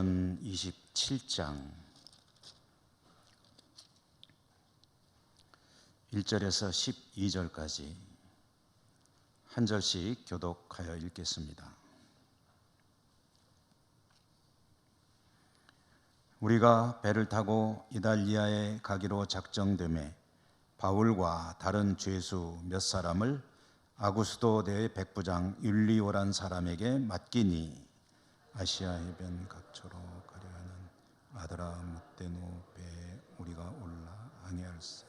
27장 1절에서 12절까지 한 절씩 교독하여 읽겠습니다. 우리가 배를 타고 이달리아에 가기로 작정되매 바울과 다른 죄수 몇 사람을 아구스도 대의 백부장 율리오란 사람에게 맡기니 아시아 해변 각처로 가려 하는 아드라무테노 배에 우리가 올라 항해할세.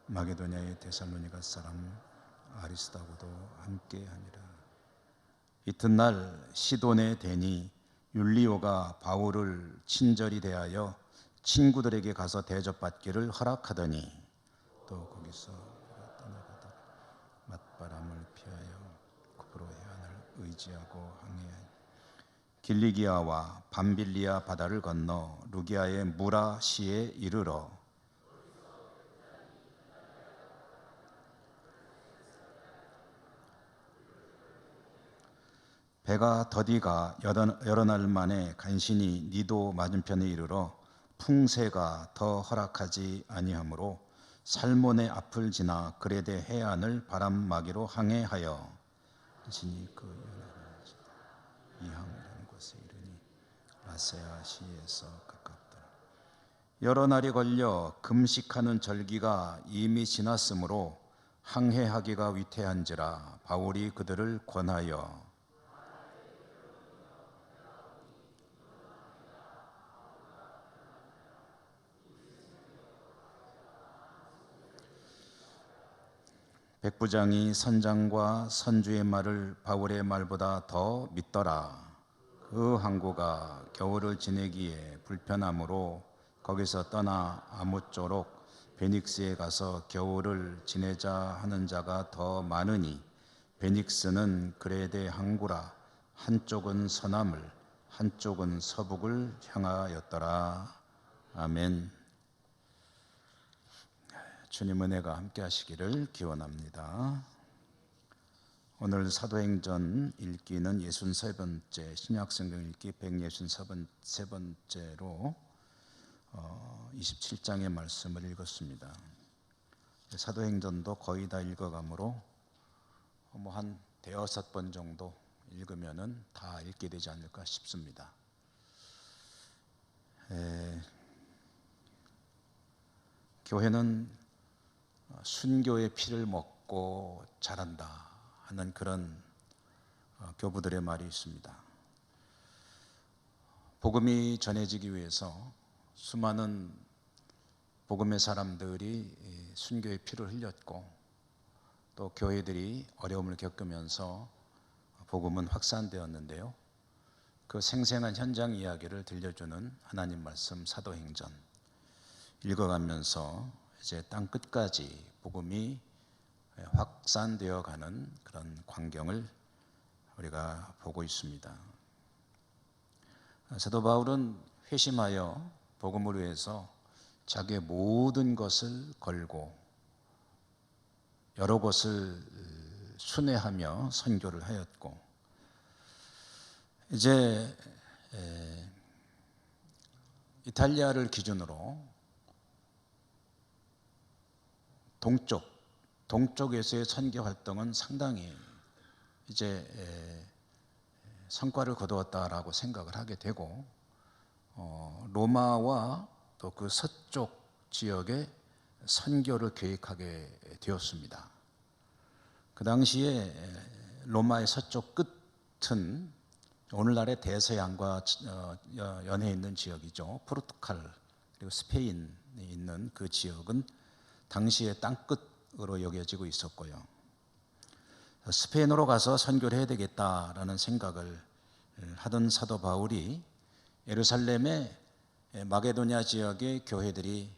마게도냐의 데살로니가 사람 아리스다고도 함께하니라. 이튿날 시돈에 대니 율리오가 바울을 친절히 대하여 친구들에게 가서 대접받기를 허락하더니 또 거기서 떠나가다가 맞바람을 피하여 쿠프로 해안을 의지하고 항해하니 길리기아와 밤빌리아 바다를 건너 루기아의 무라시에 이르러 배가 더디가 여러 날 만에 간신히 니도 맞은편에 이르러 풍세가 더 허락하지 아니하므로 살몬의 앞을 지나 그레데 해안을 바람막이로 항해하여 간신히 그 이항이라는 곳에 이르니 라세아 시에서 가깝더라. 여러 날이 걸려 금식하는 절기가 이미 지났으므로 항해하기가 위태한지라 바울이 그들을 권하여 백부장이 선장과 선주의 말을 바울의 말보다 더 믿더라. 그 항구가 겨울을 지내기에 불편하므로 거기서 떠나 아무쪼록 베닉스에 가서 겨울을 지내자 하는 자가 더 많으니 베닉스는 그레데 항구라. 한쪽은 서남을 한쪽은 서북을 향하였더라. 아멘. 주님 은혜가 함께 하시기를 기원합니다. 오늘 사도행전 읽기는 63번째, 신약성경 읽기 163번째로 27장의 말씀을 읽었습니다. 사도행전도 거의 다 읽어가므로 한 대여섯 번 정도 읽으면 다 읽게 되지 않을까 싶습니다. 교회는 순교의 피를 먹고 자란다 하는 그런 교부들의 말이 있습니다. 복음이 전해지기 위해서 수많은 복음의 사람들이 순교의 피를 흘렸고 또 교회들이 어려움을 겪으면서 복음은 확산되었는데요. 그 생생한 현장 이야기를 들려주는 하나님 말씀 사도행전 읽어가면서 이제 땅 끝까지 복음이 확산되어 가는 그런 광경을 우리가 보고 있습니다. 사도 바울은 회심하여 복음을 위해서 자기의 모든 것을 걸고 여러 곳을 순회하며 선교를 하였고 이제 이탈리아를 기준으로 동쪽에서의 선교 활동은 상당히 이제 성과를 거두었다라고 생각을 하게 되고 로마와 또 그 서쪽 지역에 선교를 계획하게 되었습니다. 그 당시에 로마의 서쪽 끝은 오늘날의 대서양과 연해 있는 지역이죠. 포르투갈 그리고 스페인에 있는 그 지역은 당시의 땅끝으로 여겨지고 있었고요. 스페인으로 가서 선교를 해야 되겠다라는 생각을 하던 사도 바울이 예루살렘의 마게도냐 지역의 교회들이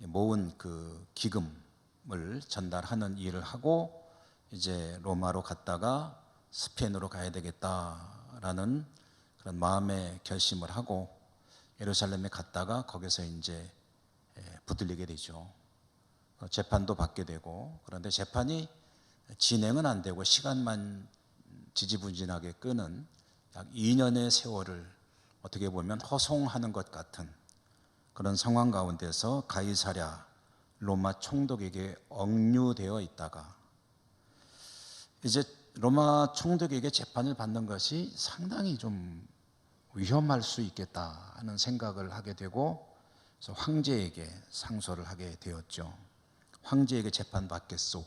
모은 그 기금을 전달하는 일을 하고 이제 로마로 갔다가 스페인으로 가야 되겠다라는 그런 마음의 결심을 하고 예루살렘에 갔다가 거기서 이제 붙들리게 되죠. 재판도 받게 되고 그런데 재판이 진행은 안 되고 시간만 지지부진하게 끄는 약 2년의 세월을 어떻게 보면 허송하는 것 같은 그런 상황 가운데서 가이사랴 로마 총독에게 억류되어 있다가 이제 로마 총독에게 재판을 받는 것이 상당히 좀 위험할 수 있겠다 하는 생각을 하게 되고, 그래서 황제에게 상소를 하게 되었죠. 황제에게 재판받겠소.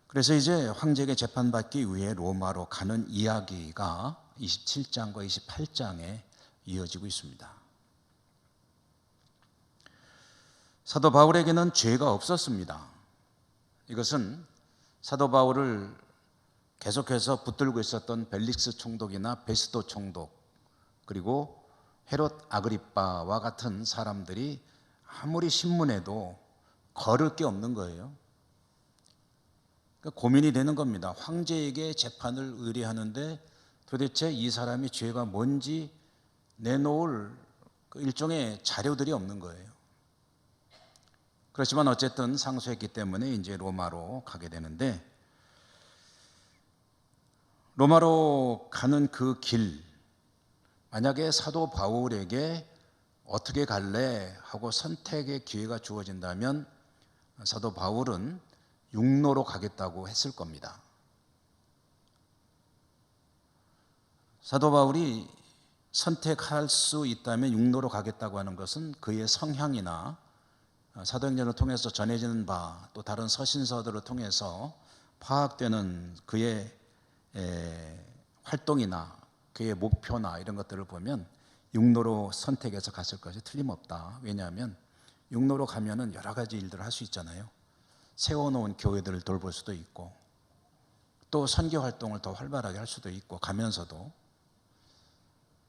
그래서 이제 황제에게 재판받기 위해 로마로 가는 이야기가 27장과 28장에 이어지고 있습니다. 사도 바울에게는 죄가 없었습니다. 이것은 사도 바울을 계속해서 붙들고 있었던 벨릭스 총독이나 베스도 총독, 그리고 헤롯 아그리빠와 같은 사람들이 아무리 신문해도 거를 게 없는 거예요. 그러니까 고민이 되는 겁니다. 황제에게 재판을 의뢰하는데 도대체 이 사람이 죄가 뭔지 내놓을 그 일종의 자료들이 없는 거예요. 그렇지만 어쨌든 상소했기 때문에 이제 로마로 가게 되는데, 로마로 가는 그 길, 만약에 사도 바울에게 어떻게 갈래 하고 선택의 기회가 주어진다면 사도 바울은 육로로 가겠다고 했을 겁니다. 사도 바울이 선택할 수 있다면 육로로 가겠다고 하는 것은 그의 성향이나 사도행전을 통해서 전해지는 바, 또 다른 서신서들을 통해서 파악되는 그의 활동이나 그의 목표나 이런 것들을 보면 육로로 선택해서 갔을 것이 틀림없다. 왜냐하면 육로로 가면은 여러 가지 일들을 할 수 있잖아요. 세워놓은 교회들을 돌볼 수도 있고, 또 선교 활동을 더 활발하게 할 수도 있고, 가면서도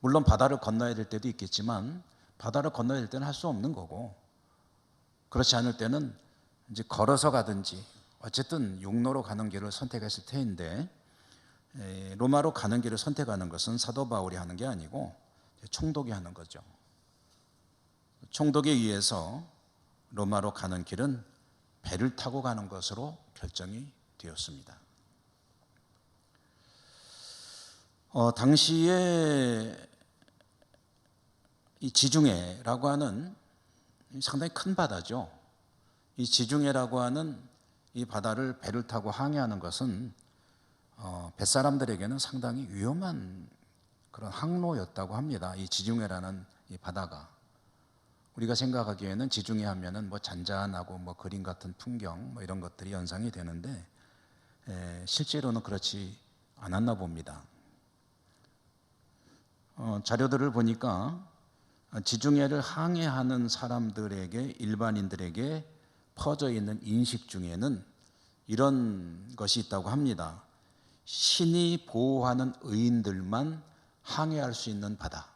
물론 바다를 건너야 될 때도 있겠지만 바다를 건너야 될 때는 할 수 없는 거고, 그렇지 않을 때는 이제 걸어서 가든지 어쨌든 육로로 가는 길을 선택했을 테인데, 로마로 가는 길을 선택하는 것은 사도 바울이 하는 게 아니고 총독이 하는 거죠. 총독에 의해서 로마로 가는 길은 배를 타고 가는 것으로 결정이 되었습니다. 당시에 이 지중해라고 하는 상당히 큰 바다죠. 이 지중해라고 하는 이 바다를 배를 타고 항해하는 것은 뱃사람들에게는 상당히 위험한 그런 항로였다고 합니다. 이 지중해라는 이 바다가 우리가 생각하기에는 지중해 하면은 뭐 잔잔하고 뭐 그림 같은 풍경 뭐 이런 것들이 연상이 되는데 실제로는 그렇지 않았나 봅니다. 자료들을 보니까 지중해를 항해하는 사람들에게, 일반인들에게 퍼져 있는 인식 중에는 이런 것이 있다고 합니다. 신이 보호하는 의인들만 항해할 수 있는 바다.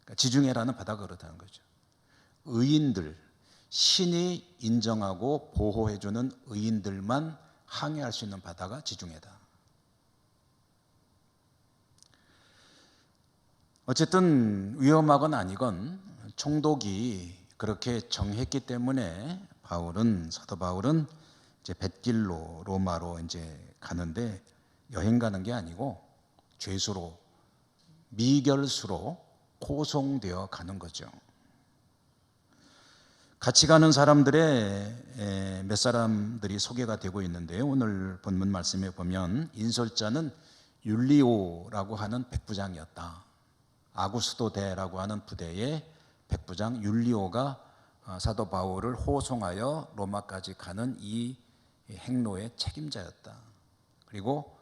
그러니까 지중해라는 바다가 그렇다는 거죠. 의인들, 신이 인정하고 보호해주는 의인들만 항해할 수 있는 바다가 지중해다. 어쨌든 위험하건 아니건 총독이 그렇게 정했기 때문에 사도 바울은 이제 뱃길로 로마로 이제 가는데, 여행 가는 게 아니고 죄수로, 미결수로 호송되어 가는 거죠. 같이 가는 사람들의 몇 사람들이 소개가 되고 있는데요. 오늘 본문 말씀에 보면 인솔자는 율리오라고 하는 백부장이었다. 아구스도 대라고 하는 부대의 백부장 율리오가 사도 바울을 호송하여 로마까지 가는 이 행로의 책임자였다. 그리고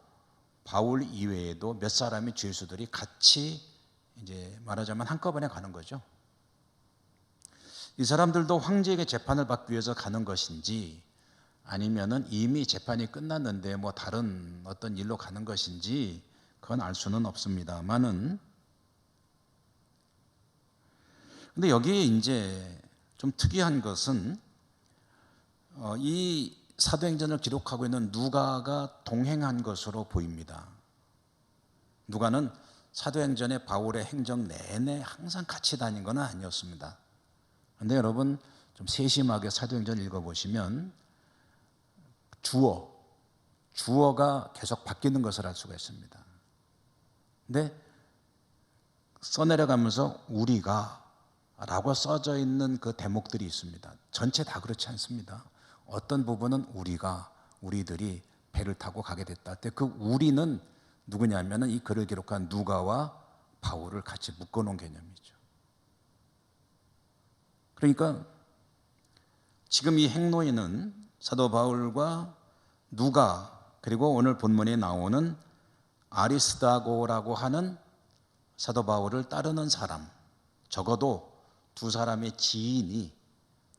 바울 이외에도 몇 사람의 죄수들이 같이 이제 말하자면 한꺼번에 가는 거죠. 이 사람들도 황제에게 재판을 받기 위해서 가는 것인지, 아니면은 이미 재판이 끝났는데 뭐 다른 어떤 일로 가는 것인지 그건 알 수는 없습니다만은, 근데 여기에 이제 좀 특이한 것은 이 사도행전을 기록하고 있는 누가가 동행한 것으로 보입니다. 누가는 사도행전의 바울의 행정 내내 항상 같이 다닌 건 아니었습니다. 그런데 여러분 좀 세심하게 사도행전을 읽어보시면 주어가 계속 바뀌는 것을 알 수가 있습니다. 근데 써내려가면서 우리가 라고 써져 있는 그 대목들이 있습니다. 전체 다 그렇지 않습니다. 어떤 부분은 우리들이 배를 타고 가게 됐다. 그 우리는 누구냐면은 이 글을 기록한 누가와 바울을 같이 묶어놓은 개념이죠. 그러니까 지금 이 행로인은 사도 바울과 누가, 그리고 오늘 본문에 나오는 아리스다고라고 하는 사도 바울을 따르는 사람, 적어도 두 사람의 지인이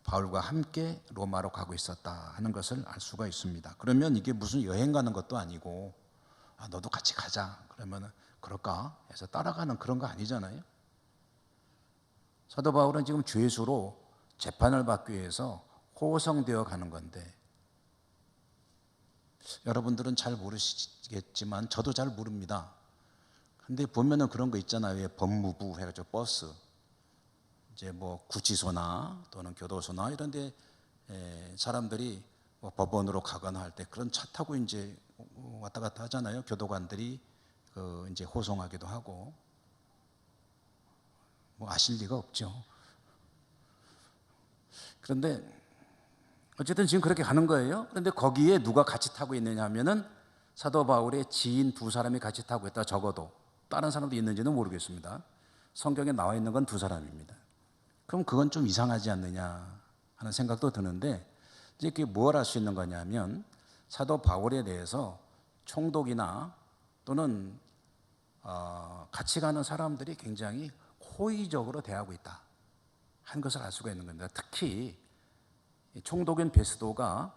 바울과 함께 로마로 가고 있었다 하는 것을 알 수가 있습니다. 그러면 이게 무슨 여행 가는 것도 아니고 너도 같이 가자 그러면 그럴까 해서 따라가는 그런 거 아니잖아요. 사도 바울은 지금 죄수로 재판을 받기 위해서 호송되어 가는 건데, 여러분들은 잘 모르시겠지만 저도 잘 모릅니다. 근데 보면은 그런 거 있잖아요. 왜 법무부 해가지고 버스, 이제 뭐 구치소나 또는 교도소나 이런 데 사람들이 뭐 법원으로 가거나 할 때 그런 차 타고 이제 왔다 갔다 하잖아요. 교도관들이 이제 호송하기도 하고. 뭐 아실 리가 없죠. 그런데 어쨌든 지금 그렇게 가는 거예요. 그런데 거기에 누가 같이 타고 있느냐 하면은 사도 바울의 지인 두 사람이 같이 타고 있다. 적어도 다른 사람도 있는지는 모르겠습니다. 성경에 나와 있는 건 두 사람입니다. 그럼 그건 좀 이상하지 않느냐 하는 생각도 드는데, 이제 그게 뭘 알 수 있는 거냐면 사도 바울에 대해서 총독이나 또는 같이 가는 사람들이 굉장히 호의적으로 대하고 있다 하는 것을 알 수가 있는 겁니다. 특히 총독인 베스도가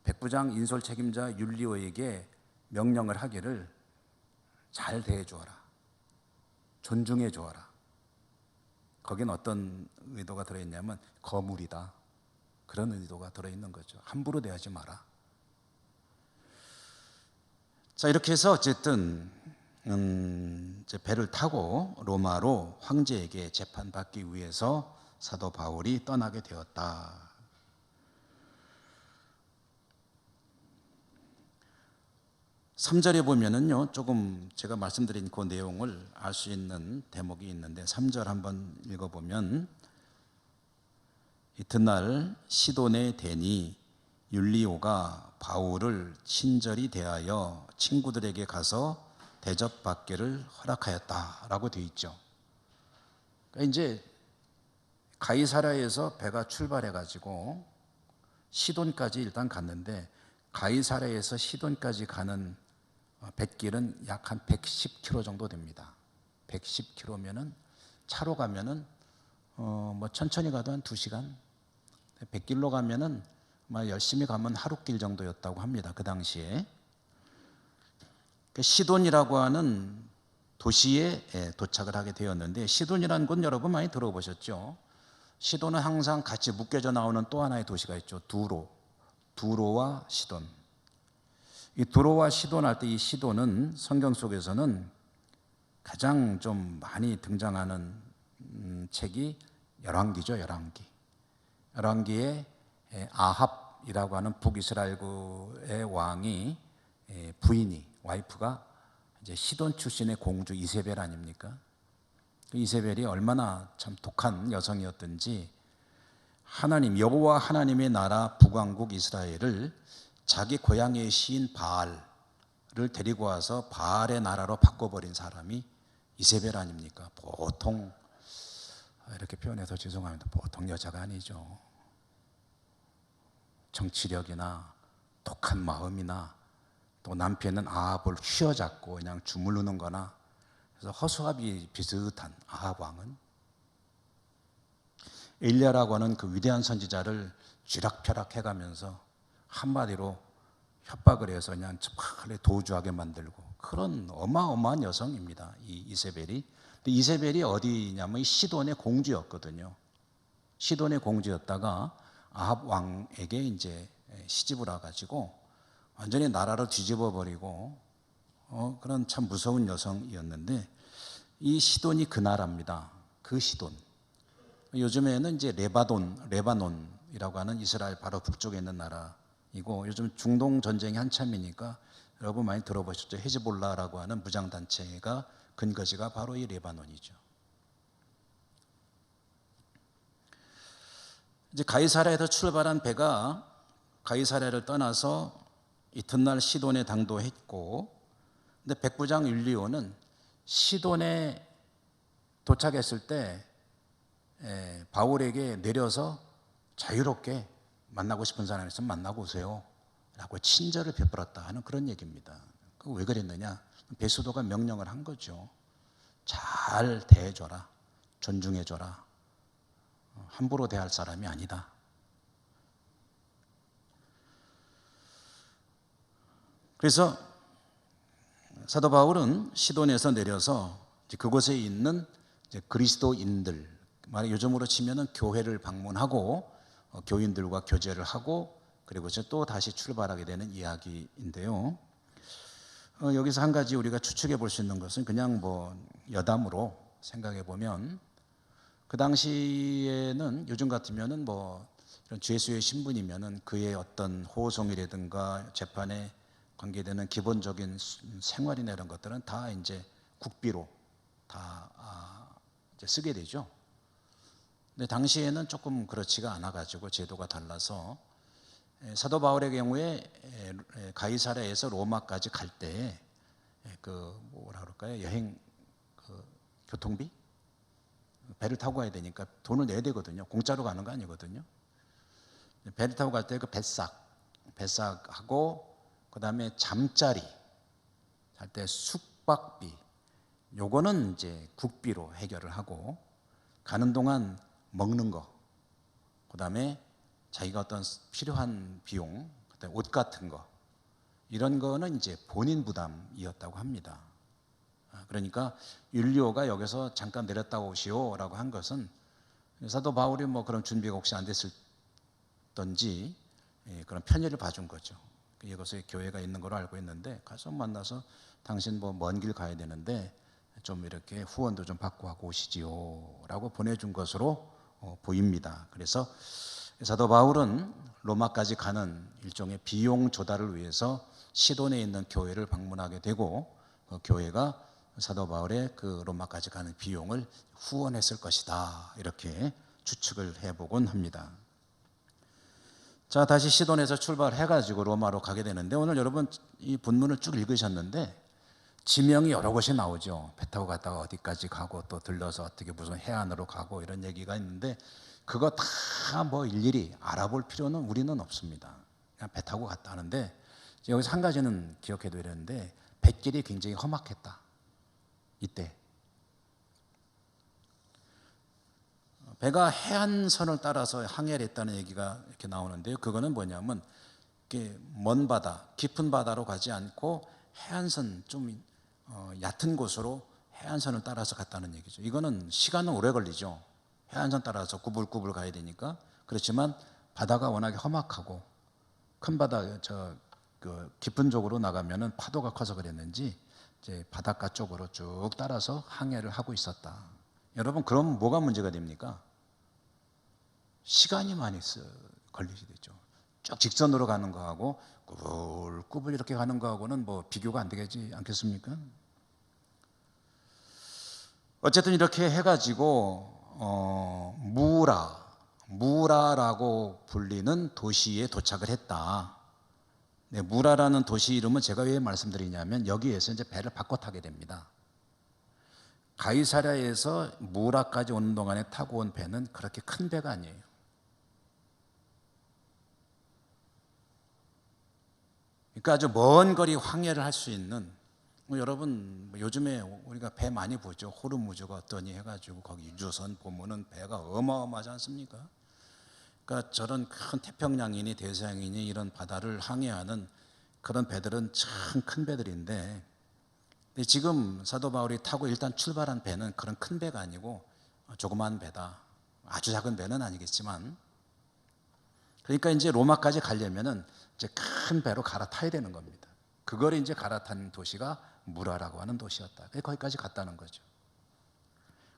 백부장 인솔 책임자 율리오에게 명령을 하기를 잘 대해 주어라, 존중해 주어라. 거긴 어떤 의도가 들어있냐면 거물이다, 그런 의도가 들어있는 거죠. 함부로 대하지 마라. 자, 이렇게 해서 어쨌든 이제 배를 타고 로마로 황제에게 재판받기 위해서 사도 바울이 떠나게 되었다. 3절에 보면은요, 조금 제가 말씀드린 그 내용을 알 수 있는 대목이 있는데, 3절 한번 읽어보면, 이튿날 시돈의 대니 율리오가 바울을 친절히 대하여 친구들에게 가서 대접받기를 허락하였다라고 되어 있죠. 그러니까 이제 가이사랴에서 배가 출발해가지고 시돈까지 일단 갔는데, 가이사랴에서 시돈까지 가는 뱃길은 약 한 110km 정도 됩니다. 110km면은 차로 가면은 뭐 천천히 가도 한 2시간, 100길로 가면은 열심히 가면 하루길 정도였다고 합니다. 그 당시에. 시돈이라고 하는 도시에 도착을 하게 되었는데, 시돈이라는 곳 여러분 많이 들어보셨죠? 시돈은 항상 같이 묶여져 나오는 또 하나의 도시가 있죠. 두로와 시돈. 이 두로와 시돈 할 때 이 시돈은 성경 속에서는 가장 좀 많이 등장하는 책이 열왕기죠. 열왕기에 아합이라고 하는 북이스라엘의 왕이 부인이, 와이프가 이제 시돈 출신의 공주 이세벨 아닙니까? 이세벨이 얼마나 참 독한 여성이었던지 하나님, 여호와 하나님의 나라 북왕국 이스라엘을 자기 고향의 시인 바알을 데리고 와서 바알의 나라로 바꿔버린 사람이 이세벨 아닙니까? 보통, 이렇게 표현해서 죄송합니다, 보통 여자가 아니죠. 정치력이나 독한 마음이나 또 남편은 아합을 휘어잡고 그냥 주물르는 거나, 그래서 허수아비 비슷한 아합 왕은 엘리야라고 하는 그 위대한 선지자를 쥐락펴락 해가면서 한마디로 협박을 해서 그냥 빨리 도주하게 만들고, 그런 어마어마한 여성입니다, 이 이세벨이. 근데 이세벨이 어디냐면 시돈의 공주였거든요. 시돈의 공주였다가 아합 왕에게 이제 시집을 와가지고 완전히 나라를 뒤집어 버리고 그런 참 무서운 여성이었는데, 이 시돈이 그 나라입니다. 그 시돈. 요즘에는 이제 레바논이라고 하는 이스라엘 바로 북쪽에 있는 나라이고, 요즘 중동 전쟁이 한참이니까 여러분 많이 들어보셨죠? 헤즈볼라라고 하는 무장 단체가 근거지가 바로 이 레바논이죠. 이제 가이사랴에서 출발한 배가 가이사랴를 떠나서 이튿날 시돈에 당도했고, 근데 백부장 율리오는 시돈에 도착했을 때 바울에게 내려서 자유롭게 만나고 싶은 사람 있으면 만나고 오세요 라고 친절을 베풀었다 하는 그런 얘기입니다. 왜 그랬느냐? 베스도가 명령을 한 거죠. 잘 대해줘라, 존중해줘라, 함부로 대할 사람이 아니다. 그래서 사도 바울은 시돈에서 내려서 그곳에 있는 그리스도인들, 요즘으로 치면은 교회를 방문하고 교인들과 교제를 하고, 그리고 또 다시 출발하게 되는 이야기인데요. 여기서 한 가지 우리가 추측해 볼 수 있는 것은 그냥 여담으로 생각해 보면, 그 당시에는 요즘 같으면은 이런 죄수의 신분이면은 그의 어떤 호송이라든가 재판에 관계되는 기본적인 생활이나 이런 것들은 다 이제 국비로 다 이제 쓰게 되죠. 근데 당시에는 조금 그렇지가 않아 가지고 제도가 달라서 사도 바울의 경우에 가이사랴에서 로마까지 갈 때 뭐라 그럴까요? 여행 교통비? 배를 타고 가야 되니까 돈을 내야 되거든요. 공짜로 가는 거 아니거든요. 배를 타고 갈 때 그 배삭하고, 그 다음에 잠자리 할 때 숙박비, 요거는 이제 국비로 해결을 하고, 가는 동안 먹는 거, 그 다음에 자기가 어떤 필요한 비용, 그다음에 옷 같은 거, 이런 거는 이제 본인 부담이었다고 합니다. 그러니까 율리오가 여기서 잠깐 내렸다 오시오라고 한 것은 사도 바울이 그런 준비가 혹시 안 됐을던지 그런 편의를 봐준 거죠. 이곳에 교회가 있는 걸로 알고 있는데 가서 만나서 당신 먼 길 가야 되는데 좀 이렇게 후원도 좀 받고 하고 오시지요라고 보내준 것으로 보입니다. 그래서 사도 바울은 로마까지 가는 일종의 비용 조달을 위해서 시돈에 있는 교회를 방문하게 되고, 그 교회가 사도 바울의 그 로마까지 가는 비용을 후원했을 것이다, 이렇게 추측을 해보곤 합니다. 자, 다시 시돈에서 출발해가지고 로마로 가게 되는데, 오늘 여러분 이 본문을 쭉 읽으셨는데 지명이 여러 곳이 나오죠. 배 타고 갔다가 어디까지 가고 또 들러서 어떻게 무슨 해안으로 가고 이런 얘기가 있는데, 그거 다 일일이 알아볼 필요는 우리는 없습니다. 그냥 배 타고 갔다 하는데, 여기서 한 가지는 기억해둬야 되는데, 뱃길이 굉장히 험악했다. 이때 배가 해안선을 따라서 항해를 했다는 얘기가 이렇게 나오는데요. 그거는 뭐냐면 이렇게 먼 바다, 깊은 바다로 가지 않고 해안선, 좀 얕은 곳으로 해안선을 따라서 갔다는 얘기죠. 이거는 시간은 오래 걸리죠. 해안선 따라서 구불구불 가야 되니까. 그렇지만 바다가 워낙에 험악하고 큰 바다, 깊은 쪽으로 나가면은 파도가 커서 그랬는지 이제 바닷가 쪽으로 쭉 따라서 항해를 하고 있었다. 여러분, 그럼 뭐가 문제가 됩니까? 시간이 많이 걸리게 되죠. 쭉 직선으로 가는 거하고 꾸불꾸불 이렇게 가는 거하고는 비교가 안 되겠지 않겠습니까? 어쨌든 이렇게 해가지고 무라라고 불리는 도시에 도착을 했다. 네, 무라라는 도시 이름은 제가 왜 말씀드리냐면, 여기에서 이제 배를 바꿔 타게 됩니다. 가이사랴에서 무라까지 오는 동안에 타고 온 배는 그렇게 큰 배가 아니에요. 그러니까 아주 먼 거리 항해를 할 수 있는, 여러분 요즘에 우리가 배 많이 보죠. 호르무즈가 어떠니 해가지고 거기 유조선 보면은 배가 어마어마하지 않습니까? 그러니까 저런 큰 태평양이니 대서양이니 이런 바다를 항해하는 그런 배들은 참 큰 배들인데, 지금 사도 바울이 타고 일단 출발한 배는 그런 큰 배가 아니고 조그만 배다. 아주 작은 배는 아니겠지만, 그러니까 이제 로마까지 가려면은 이제 큰 배로 갈아타야 되는 겁니다. 그걸 이제 갈아탄 도시가 무라라고 하는 도시였다. 거기까지 갔다는 거죠.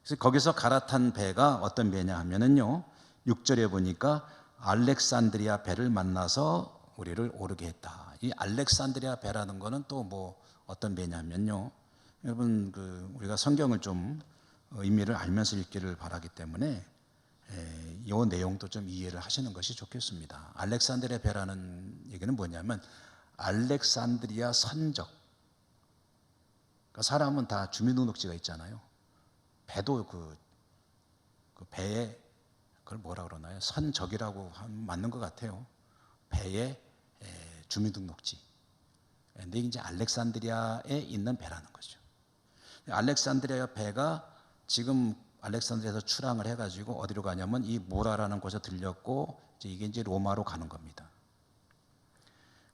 그래서 거기서 갈아탄 배가 어떤 배냐 하면은요, 6절에 보니까 알렉산드리아 배를 만나서 우리를 오르게 했다. 이 알렉산드리아 배라는 거는 또 어떤 배냐면요, 여러분 우리가 성경을 좀 의미를 알면서 읽기를 바라기 때문에 이 내용도 좀 이해를 하시는 것이 좋겠습니다. 알렉산드리아 배라는 얘기는 뭐냐면 알렉산드리아 선적. 그러니까 사람은 다 주민등록지가 있잖아요. 배도 그 배에 그걸 뭐라 그러나요? 선적이라고 하면 맞는 것 같아요. 배에 주민등록지. 근데 이제 알렉산드리아에 있는 배라는 거죠. 알렉산드리아 배가 지금 알렉산드리아에서 출항을 해가지고 어디로 가냐면 이 모라라는 곳에 들렸고 이게 이제 로마로 가는 겁니다.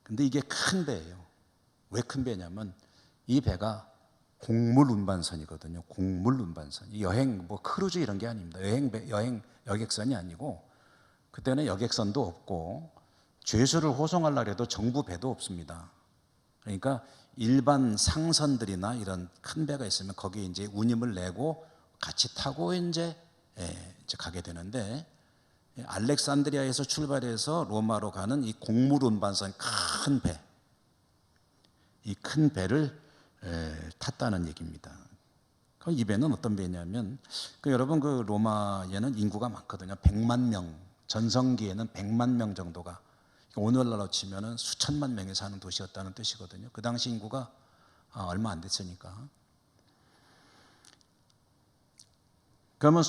근데 이게 큰 배예요. 왜 큰 배냐면 이 배가 곡물 운반선이거든요. 곡물 운반선. 여행 크루즈 이런 게 아닙니다. 여행 여객선이 아니고 그때는 여객선도 없고 죄수를 호송하려고 해도 정부 배도 없습니다. 그러니까 일반 상선들이나 이런 큰 배가 있으면 거기에 이제 운임을 내고 같이 타고 이제 가게 되는데 알렉산드리아에서 출발해서 로마로 가는 이 곡물 운반선 큰 배, 이 큰 배를 탔다는 얘기입니다. 이 배는 어떤 배냐면 여러분 로마에는 인구가 많거든요. 100만 명, 전성기에는 100만 명 정도가 오늘날로 치면은 수천만 명이 사는 도시였다는 뜻이거든요. 그 당시 인구가 얼마 안 됐으니까. 그러면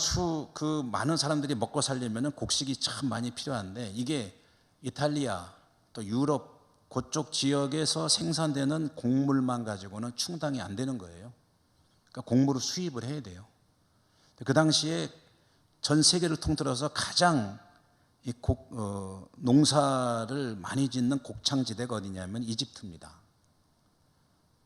많은 사람들이 먹고 살려면은 곡식이 참 많이 필요한데 이게 이탈리아 또 유럽 그쪽 지역에서 생산되는 곡물만 가지고는 충당이 안 되는 거예요. 그러니까 곡물을 수입을 해야 돼요. 그 당시에 전 세계를 통틀어서 가장 농사를 많이 짓는 곡창지대가 어디냐면 이집트입니다.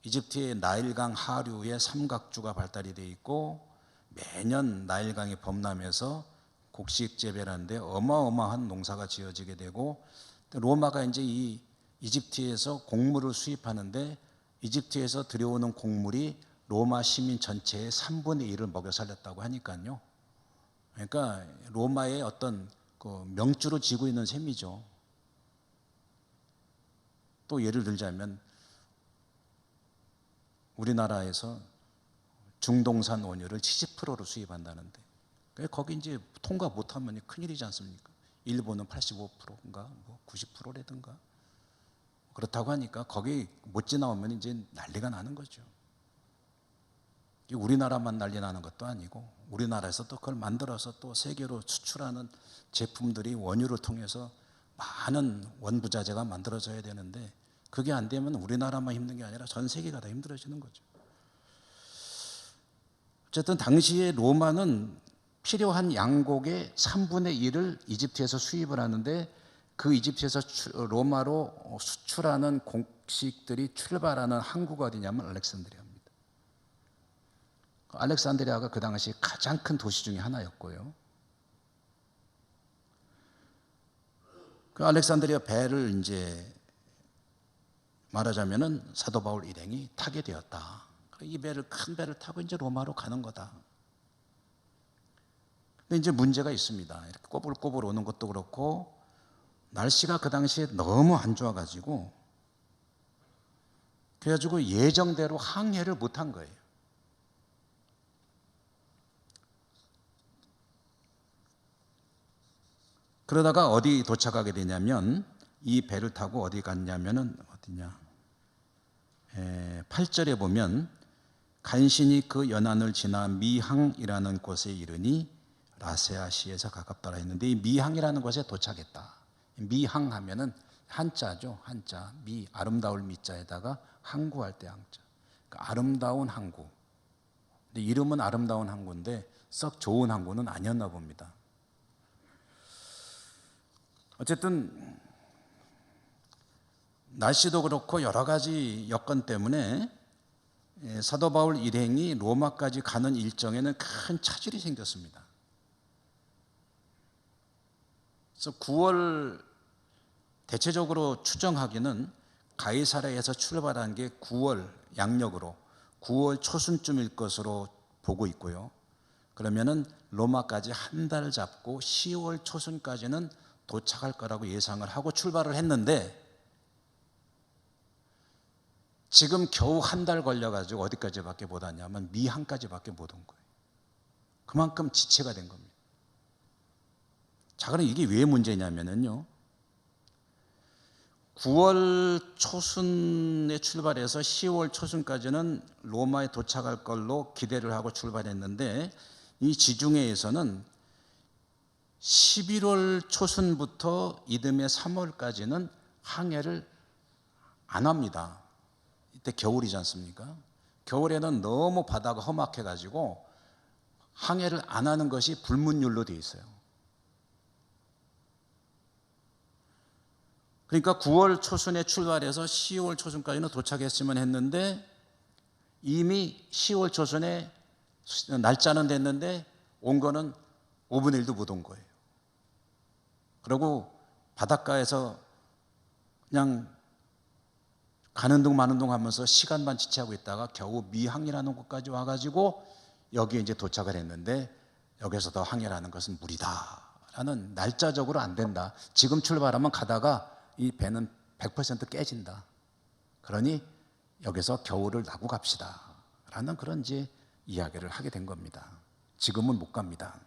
이집트의 나일강 하류에 삼각주가 발달이 되어 있고 매년 나일강이 범람해서 곡식 재배라는데 어마어마한 농사가 지어지게 되고 로마가 이제 이 이집트에서 곡물을 수입하는데 이집트에서 들여오는 곡물이 로마 시민 전체의 3분의 1을 먹여 살렸다고 하니까요. 그러니까 로마의 어떤 명주로 지고 있는 셈이죠. 또 예를 들자면 우리나라에서 중동산 원유를 70%로 수입한다는데 거기 이제 통과 못하면 큰일이지 않습니까? 일본은 85%인가 90%라든가 그렇다고 하니까 거기 못 지나오면 이제 난리가 나는 거죠. 우리나라만 난리 나는 것도 아니고 우리나라에서 또 그걸 만들어서 또 세계로 수출하는 제품들이 원유를 통해서 많은 원부자재가 만들어져야 되는데 그게 안 되면 우리나라만 힘든 게 아니라 전 세계가 다 힘들어지는 거죠. 어쨌든 당시에 로마는 필요한 양곡의 3분의 1을 이집트에서 수입을 하는데 그 이집트에서 로마로 수출하는 곡식들이 출발하는 항구가 어디냐면 알렉산드리아입니다. 알렉산드리아가 그 당시 가장 큰 도시 중에 하나였고요. 그 알렉산드리아 배를 이제 말하자면은 사도 바울 일행이 타게 되었다. 이 배를 큰 배를 타고 이제 로마로 가는 거다. 근데 이제 문제가 있습니다. 이렇게 꼬불꼬불 오는 것도 그렇고 날씨가 그 당시에 너무 안 좋아가지고 그래가지고 예정대로 항해를 못한 거예요. 그러다가 어디 도착하게 되냐면 이 배를 타고 어디 갔냐면은 어디냐 8절에 보면 간신히 그 연안을 지나 미항이라는 곳에 이르니 라세아시에서 가깝더라 했는데 이 미항이라는 곳에 도착했다. 미항 하면은 한자죠. 한자 미 아름다울 미자에다가 항구할 때 항자. 그러니까 아름다운 항구. 근데 이름은 아름다운 항구인데 썩 좋은 항구는 아니었나 봅니다. 어쨌든 날씨도 그렇고 여러 가지 여건 때문에 사도 바울 일행이 로마까지 가는 일정에는 큰 차질이 생겼습니다. 그래서 9월 대체적으로 추정하기는 가이사랴에서 출발한 게 9월 양력으로 9월 초순쯤일 것으로 보고 있고요. 그러면은 로마까지 한 달 잡고 10월 초순까지는 도착할 거라고 예상을 하고 출발을 했는데 지금 겨우 한 달 걸려가지고 어디까지밖에 못 왔냐면 미항까지밖에 못 온 거예요. 그만큼 지체가 된 겁니다. 자, 그럼 이게 왜 문제냐면요, 9월 초순에 출발해서 10월 초순까지는 로마에 도착할 걸로 기대를 하고 출발했는데, 이 지중해에서는 11월 초순부터 이듬해 3월까지는 항해를 안 합니다. 이때 겨울이지 않습니까? 겨울에는 너무 바다가 험악해 가지고 항해를 안 하는 것이 불문율로 되어 있어요. 그러니까 9월 초순에 출발해서 10월 초순까지는 도착했으면 했는데, 이미 10월 초순에 날짜는 됐는데 온 거는 5분의 1도 못 온 거예요. 그리고 바닷가에서 그냥 가는 둥 마는 둥 하면서 시간만 지체하고 있다가 겨우 미항이라는 곳까지 와가지고 여기에 이제 도착을 했는데, 여기서 더 항해를 하는 것은 무리다라는, 날짜적으로 안 된다, 지금 출발하면 가다가 이 배는 100% 깨진다, 그러니 여기서 겨울을 나고 갑시다 라는 그런 이제 이야기를 하게 된 겁니다. 지금은 못 갑니다.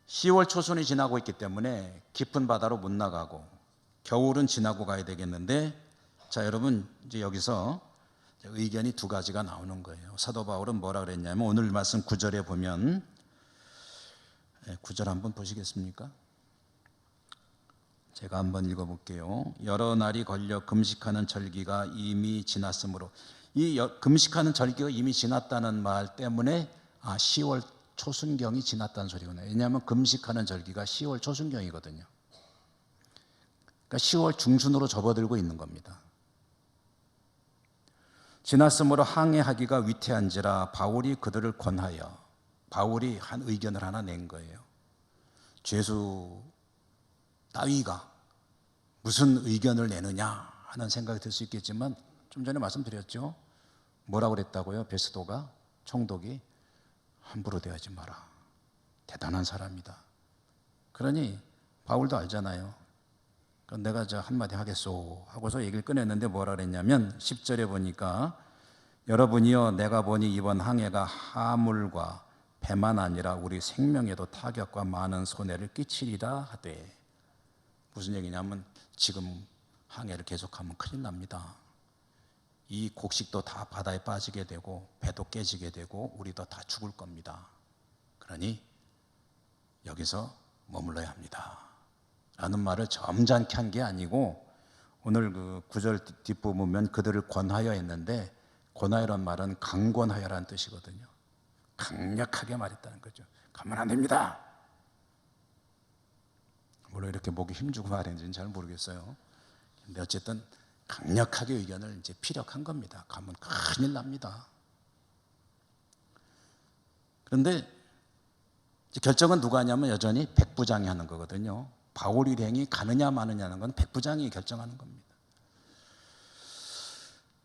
10월 초순이 지나고 있기 때문에 깊은 바다로 못 나가고 겨울은 지나고 가야 되겠는데, 자, 여러분, 이제 여기서 의견이 두 가지가 나오는 거예요. 사도 바울은 뭐라 그랬냐면, 오늘 말씀 9절에 보면, 9절 한번 보시겠습니까? 제가 한번 읽어볼게요. 여러 날이 걸려 금식하는 절기가 이미 지났으므로, 이 금식하는 절기가 이미 지났다는 말 때문에 10월 초순경이 지났다는 소리구나. 왜냐하면 금식하는 절기가 10월 초순경이거든요. 그러니까 10월 중순으로 접어들고 있는 겁니다. 지났으므로 항해하기가 위태한지라 바울이 그들을 권하여, 바울이 한 의견을 하나 낸 거예요. 죄수 따위가 무슨 의견을 내느냐 하는 생각이 들 수 있겠지만, 좀 전에 말씀드렸죠. 뭐라고 그랬다고요? 베스도가, 총독이, 함부로 대하지 마라. 대단한 사람이다. 그러니 바울도 알잖아요. 내가 저 한마디 하겠소 하고서 얘기를 꺼냈는데, 뭐라 그랬냐면 10절에 보니까, 여러분이여 내가 보니 이번 항해가 하물과 배만 아니라 우리 생명에도 타격과 많은 손해를 끼치리라 하되, 무슨 얘기냐면 지금 항해를 계속하면 큰일 납니다. 이 곡식도 다 바다에 빠지게 되고 배도 깨지게 되고 우리도 다 죽을 겁니다. 그러니 여기서 머물러야 합니다 라는 말을 점잖게 한 게 아니고, 오늘 그 9절 뒷부분 보면 그들을 권하여 했는데, 권하여란 말은 강권하여라는 뜻이거든요. 강력하게 말했다는 거죠. 가면 안 됩니다. 물론 이렇게 목에 힘주고 말했는지는 잘 모르겠어요. 근데 어쨌든 강력하게 의견을 이제 피력한 겁니다. 가면 큰일 납니다. 그런데 결정은 누가 하냐면 여전히 백부장이 하는 거거든요. 바울 일행이 가느냐 마느냐는 건 백부장이 결정하는 겁니다.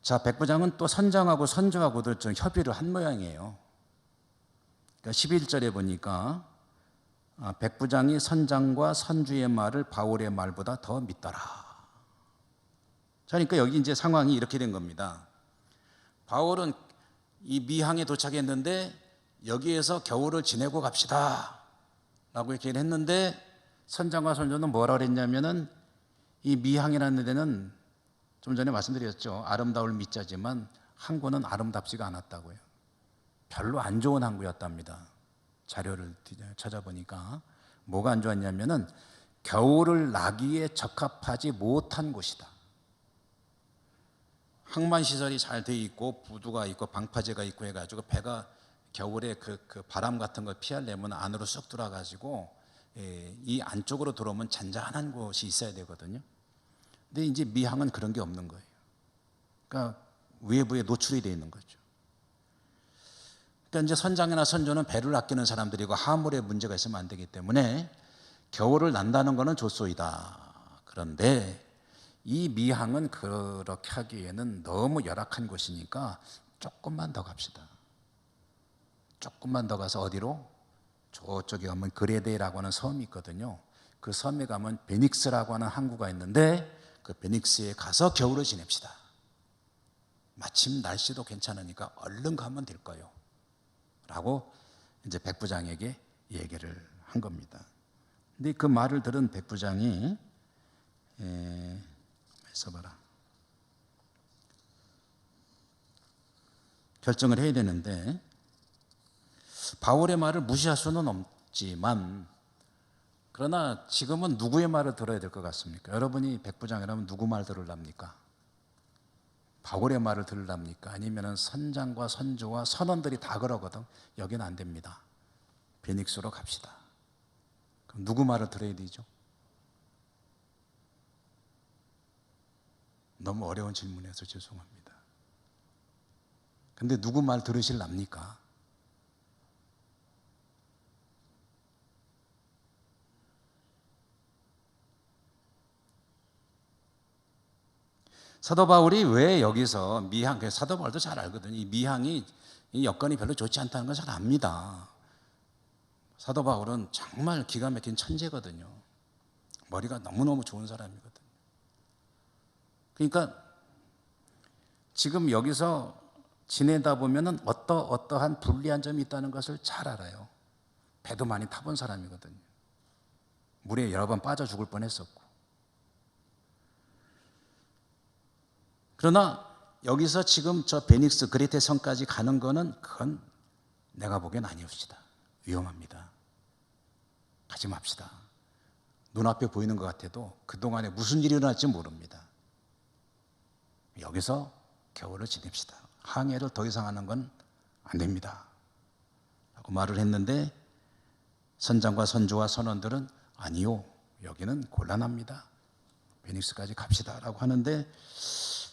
자, 백부장은 또 선장하고 선조하고도 좀 협의를 한 모양이에요. 그러니까 11절에 보니까 백부장이 선장과 선주의 말을 바울의 말보다 더 믿더라. 그러니까 여기 이제 상황이 이렇게 된 겁니다. 바울은 이 미항에 도착했는데 여기에서 겨울을 지내고 갑시다 라고 얘기를 했는데, 선장과 선조는 뭐라 그랬냐면은, 이 미항이라는 데는 좀 전에 말씀드렸죠. 아름다울 미자지만 항구는 아름답지가 않았다고요. 별로 안 좋은 항구였답니다. 자료를 찾아보니까 뭐가 안 좋았냐면은 겨울을 나기에 적합하지 못한 곳이다. 항만 시설이 잘 돼 있고 부두가 있고 방파제가 있고 해가지고 배가 겨울에 그 바람 같은 걸 피하려면 안으로 쑥 들어가지고 이 안쪽으로 들어오면 잔잔한 곳이 있어야 되거든요. 근데 이제 미항은 그런 게 없는 거예요. 그러니까 외부에 노출이 되어 있는 거죠. 그러니까 이제 선장이나 선조는 배를 아끼는 사람들이고 하물에 문제가 있으면 안 되기 때문에 겨울을 난다는 것은 좋소이다. 그런데 이 미항은 그렇게 하기에는 너무 열악한 곳이니까 조금만 더 갑시다. 조금만 더 가서 어디로? 저쪽에 가면 그레데라고 하는 섬이 있거든요. 그 섬에 가면 베닉스라고 하는 항구가 있는데, 그 베닉스에 가서 겨울을 지냅시다. 마침 날씨도 괜찮으니까 얼른 가면 될 거요. 라고 이제 백부장에게 얘기를 한 겁니다. 근데 그 말을 들은 백부장이 써봐라. 결정을 해야 되는데 바울의 말을 무시할 수는 없지만 그러나 지금은 누구의 말을 들어야 될 것 같습니까? 여러분이 백부장이라면 누구 말 들으랍니까? 바울의 말을 들으랍니까? 아니면 선장과 선조와 선원들이 다 그러거든. 여기는 안 됩니다. 베닉스로 갑시다. 그럼 누구 말을 들어야 되죠? 너무 어려운 질문이어서 죄송합니다. 근데 누구 말 들으실랍니까? 사도 바울이 왜 여기서 미항, 사도 바울도 잘 알거든요. 이 미항이 이 여건이 별로 좋지 않다는 걸 잘 압니다. 사도 바울은 정말 기가 막힌 천재거든요. 머리가 너무너무 좋은 사람이거든요. 그러니까 지금 여기서 지내다 보면은 어떠한 불리한 점이 있다는 것을 잘 알아요. 배도 많이 타본 사람이거든요. 물에 여러 번 빠져 죽을 뻔했었고. 그러나 여기서 지금 저 베닉스 그레테 성까지 가는 거는 그건 내가 보기엔 아니옵시다. 위험합니다. 가지 맙시다. 눈앞에 보이는 것 같아도 그동안에 무슨 일이 일어날지 모릅니다. 여기서 겨울을 지냅시다. 항해를 더 이상 하는 건 안 됩니다. 라고 말을 했는데 선장과 선조와 선원들은 아니요. 여기는 곤란합니다. 베닉스까지 갑시다. 라고 하는데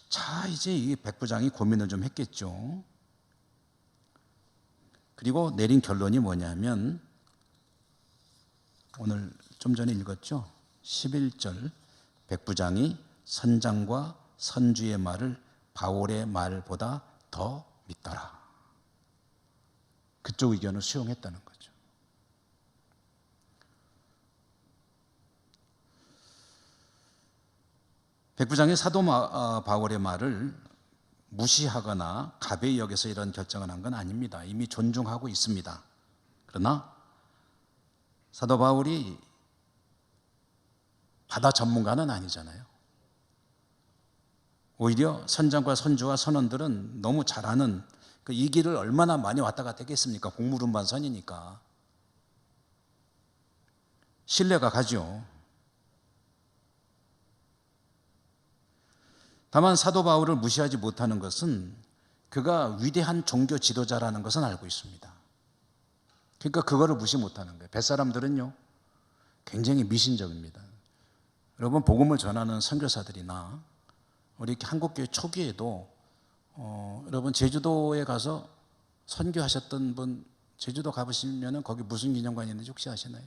자, 이제 이 백부장이 고민을 좀 했겠죠. 그리고 내린 결론이 뭐냐면 오늘 좀 전에 읽었죠. 11절 백부장이 선장과 선주의 말을 바울의 말보다 더 믿더라. 그쪽 의견을 수용했다는 거죠. 백부장이 사도 바울의 말을 무시하거나 가벼이 여겨서 이런 결정을 한 건 아닙니다. 이미 존중하고 있습니다. 그러나 사도 바울이 바다 전문가는 아니잖아요. 오히려 선장과 선주와 선원들은 너무 잘 아는 이 길을 얼마나 많이 왔다 갔다 했겠습니까? 공물운반선이니까. 신뢰가 가죠. 다만 사도 바울을 무시하지 못하는 것은 그가 위대한 종교 지도자라는 것은 알고 있습니다. 그러니까 그거를 무시 못하는 거예요. 뱃사람들은요 굉장히 미신적입니다. 여러분 복음을 전하는 선교사들이나 우리 한국교회 초기에도 여러분 제주도에 가서 선교하셨던 분 제주도 가보시면 거기 무슨 기념관이 있는지 혹시 아시나요?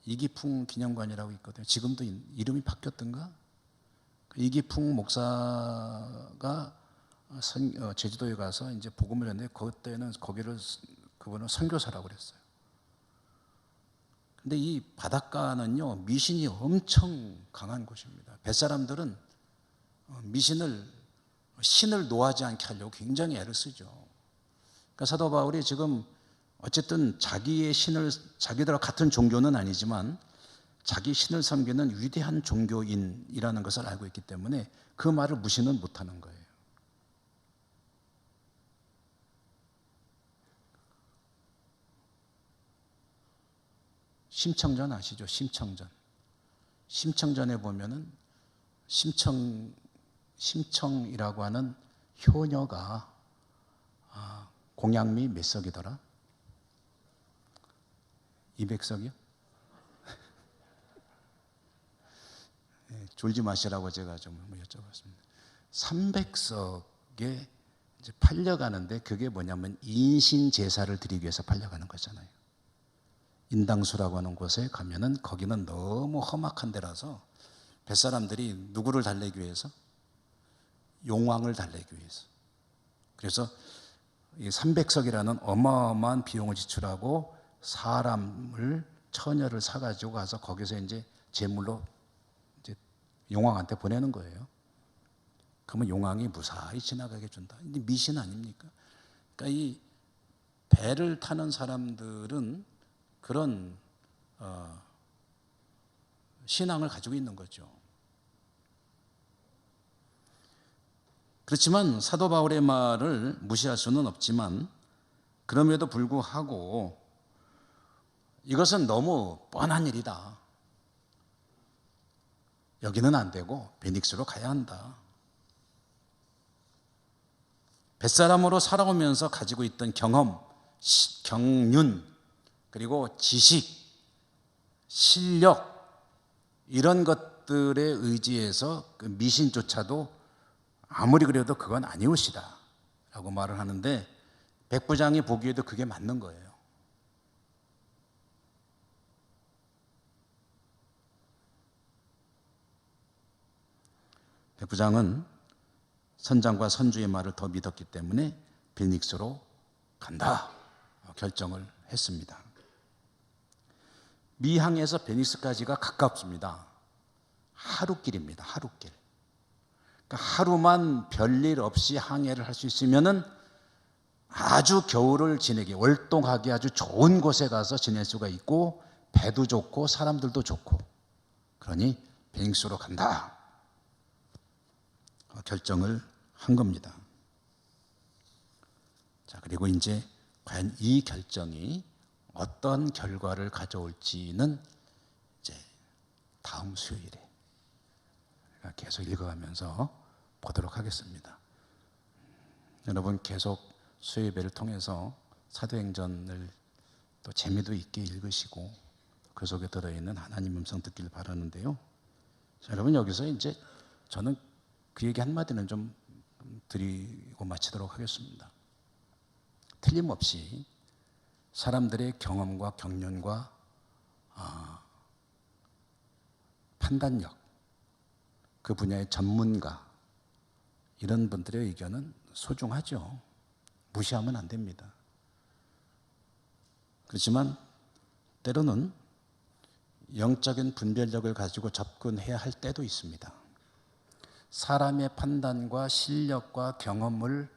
이기풍 기념관이라고 있거든요. 지금도 이름이 바뀌었던가? 이기풍 목사가 제주도에 가서 이제 복음을 했는데 그때는 그분은 선교사라고 그랬어요. 근데 이 바닷가는요 미신이 엄청 강한 곳입니다. 뱃사람들은 신을 노하지 않게 하려고 굉장히 애를 쓰죠. 그러니까 사도 바울이 지금 어쨌든 자기들과 같은 종교는 아니지만 자기 신을 섬기는 위대한 종교인이라는 것을 알고 있기 때문에 그 말을 무시는 못하는 거예요. 심청전 아시죠? 심청전에 보면은 심청이라고 하는 효녀가 공양미 몇 석이더라? 200석이요? 졸지 마시라고 제가 좀 여쭤봤습니다. 300석에 이제 팔려가는데 그게 뭐냐면 인신 제사를 드리기 위해서 팔려가는 거잖아요. 인당수라고 하는 곳에 가면은 거기는 너무 험악한 데라서 뱃사람들이 누구를 달래기 위해서? 용왕을 달래기 위해서. 그래서 이 300석이라는 어마어마한 비용을 지출하고 처녀를 사가지고 가서 거기서 이제 제물로 이제 용왕한테 보내는 거예요. 그러면 용왕이 무사히 지나가게 준다. 이게 미신 아닙니까? 그러니까 이 배를 타는 사람들은 그런 신앙을 가지고 있는 거죠. 그렇지만 사도 바울의 말을 무시할 수는 없지만 그럼에도 불구하고 이것은 너무 뻔한 일이다. 여기는 안 되고 베닉스로 가야 한다. 뱃사람으로 살아오면서 가지고 있던 경험, 경륜, 그리고 지식, 실력 이런 것들에 의지해서 그 미신조차도 아무리 그래도 그건 아니오시다 라고 말을 하는데 백부장이 보기에도 그게 맞는 거예요. 백부장은 선장과 선주의 말을 더 믿었기 때문에 빌닉스로 간다 결정을 했습니다. 미항에서 베니스까지가 가깝습니다. 하루길입니다. 하루길. 그러니까 하루만 별일 없이 항해를 할 수 있으면은 아주 겨울을 지내기, 월동하기 아주 좋은 곳에 가서 지낼 수가 있고 배도 좋고 사람들도 좋고 그러니 베니스로 간다 결정을 한 겁니다. 자, 그리고 이제 과연 이 결정이 어떤 결과를 가져올지는 이제 다음 수요일에 계속 읽어가면서 보도록 하겠습니다. 여러분 계속 수요예배를 통해서 사도행전을 또 재미도 있게 읽으시고 그 속에 들어있는 하나님 음성 듣기를 바라는데요. 자, 여러분 여기서 이제 저는 그 얘기 한마디는 좀 드리고 마치도록 하겠습니다. 틀림없이 사람들의 경험과 경륜과 판단력, 그 분야의 전문가 이런 분들의 의견은 소중하죠. 무시하면 안 됩니다. 그렇지만 때로는 영적인 분별력을 가지고 접근해야 할 때도 있습니다. 사람의 판단과 실력과 경험을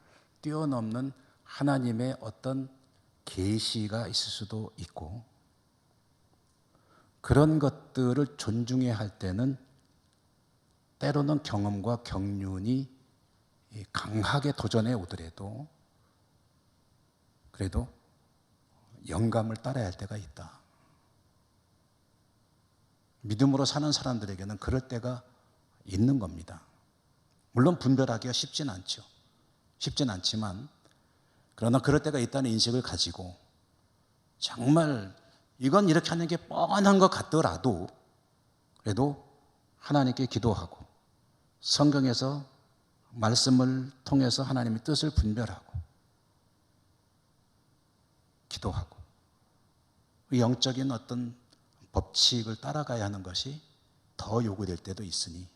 뛰어넘는 하나님의 어떤 계시가 있을 수도 있고 그런 것들을 존중해야 할 때는 때로는 경험과 경륜이 강하게 도전해 오더라도 그래도 영감을 따라야 할 때가 있다. 믿음으로 사는 사람들에게는 그럴 때가 있는 겁니다. 물론 분별하기가 쉽진 않죠. 쉽진 않지만 그러나 그럴 때가 있다는 인식을 가지고 정말 이건 이렇게 하는 게 뻔한 것 같더라도 그래도 하나님께 기도하고 성경에서 말씀을 통해서 하나님의 뜻을 분별하고 기도하고 영적인 어떤 법칙을 따라가야 하는 것이 더 요구될 때도 있으니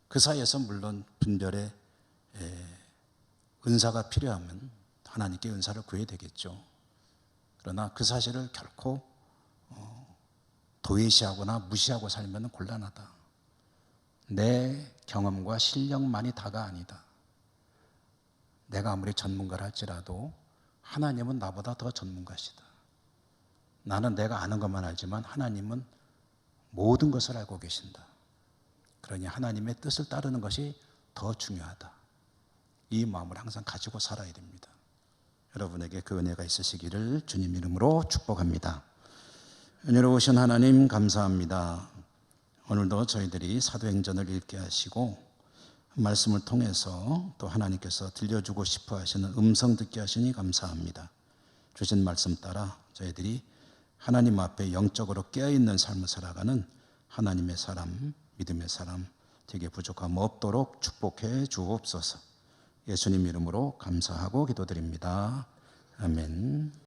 그 사이에서 물론 분별의 은사가 필요하면 하나님께 은사를 구해야 되겠죠. 그러나 그 사실을 결코 도외시하거나 무시하고 살면 곤란하다. 내 경험과 실력만이 다가 아니다. 내가 아무리 전문가를 할지라도 하나님은 나보다 더 전문가시다. 나는 내가 아는 것만 알지만 하나님은 모든 것을 알고 계신다. 그러니 하나님의 뜻을 따르는 것이 더 중요하다. 이 마음을 항상 가지고 살아야 됩니다. 여러분에게 그 은혜가 있으시기를 주님 이름으로 축복합니다. 은혜로우신 하나님 감사합니다. 오늘도 저희들이 사도행전을 읽게 하시고 말씀을 통해서 또 하나님께서 들려주고 싶어 하시는 음성 듣게 하시니 감사합니다. 주신 말씀 따라 저희들이 하나님 앞에 영적으로 깨어있는 삶을 살아가는 하나님의 사람, 믿음의 사람 되게 부족함 없도록 축복해 주옵소서. 예수님 이름으로 감사하고 기도드립니다. 아멘.